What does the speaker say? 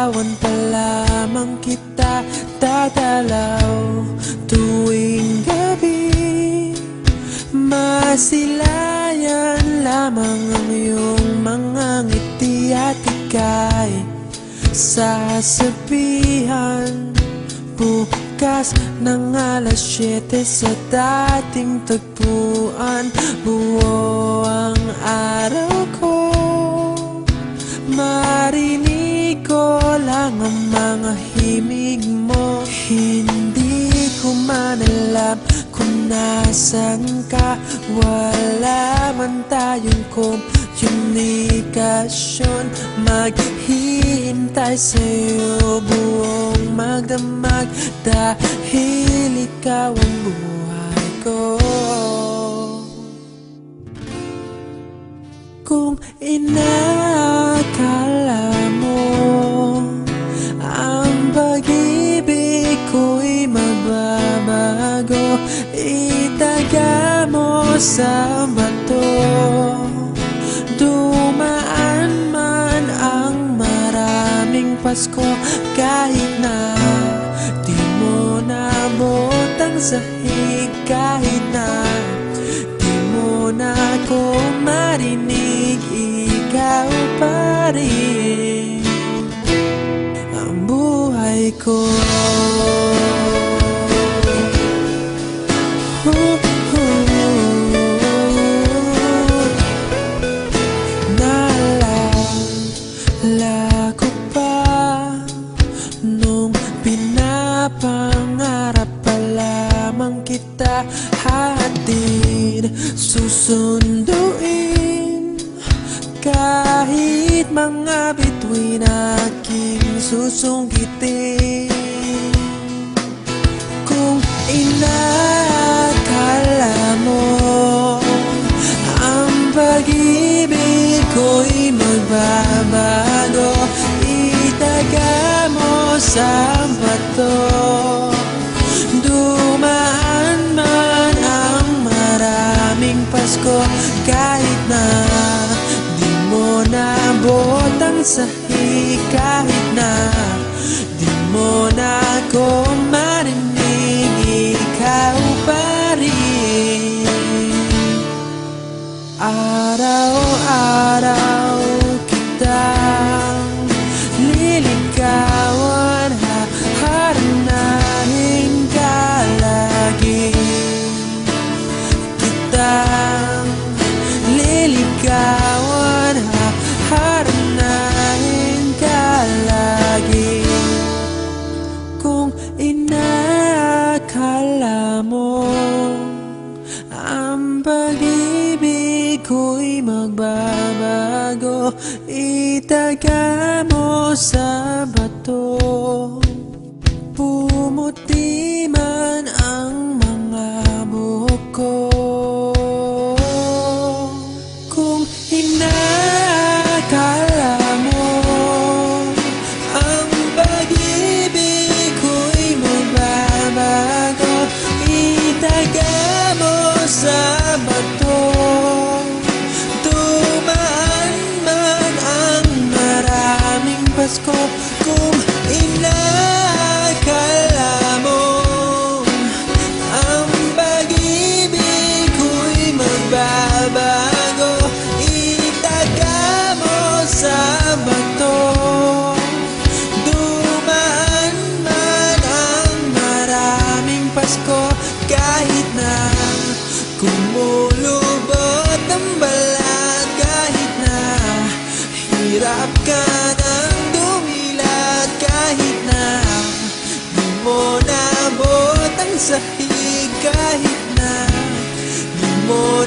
Liligawan pa lamang kita, dadalaw tuwing gabi. Masilayan lamang ang iyong mga ngiti at ika'y sasabihan bukas ng alas 7 sa dating tagpuan. Buo ang araw ko, marinig ko lang ang mga himig mo. Hindi ko man alam kung nasan ka, wala man tayong komunikasyon. Maghihintay sa'yo buong magdamag, dahil ikaw ang buhay ko. Kung inakala mo ang pag-ibig ko'y magbabago, itaga mo sa bato. Dumaan man ang maraming Pasko, kahit na di mo nabot ang sahig, kahit na di mo na ako marinig, ikaw pa rin ang buhay ko. Naalala ko pa nung pinapangarap pa lamang kita, hatid susunduin kahit mga bituin aking susungkitin. Kung inakala mo ang pag-ibig ko'y magbabago, itaga mo sa bato. Dumaan man ang maraming Pasko, kahit na di mo nabot ang sahig, kahit na di mo na ako marinig, ikaw pa rin. Araw-araw kitang liligawan, haharanahin ka lagi. Kitang liligawan, haharanahin ka lagi. Kung inakala mo ang pag-ibig ko'y magbabago, itaga mo sa bato. Pumuti man ang mga buhok ko. Kung inakala mo ang pag-ibig ko'y magbabago, itaga mo sa bato. Dumaan man ang maraming Pasko, kung inakala mo ang pag-ibig ko'y magbabago, itaga mo sa bato. Dumaan man ang maraming Pasko, kahit na kumulubot ang balat, kahit na hirap ka ng dumilat, kahit na di mo nabot ang sahig, kahit na di mo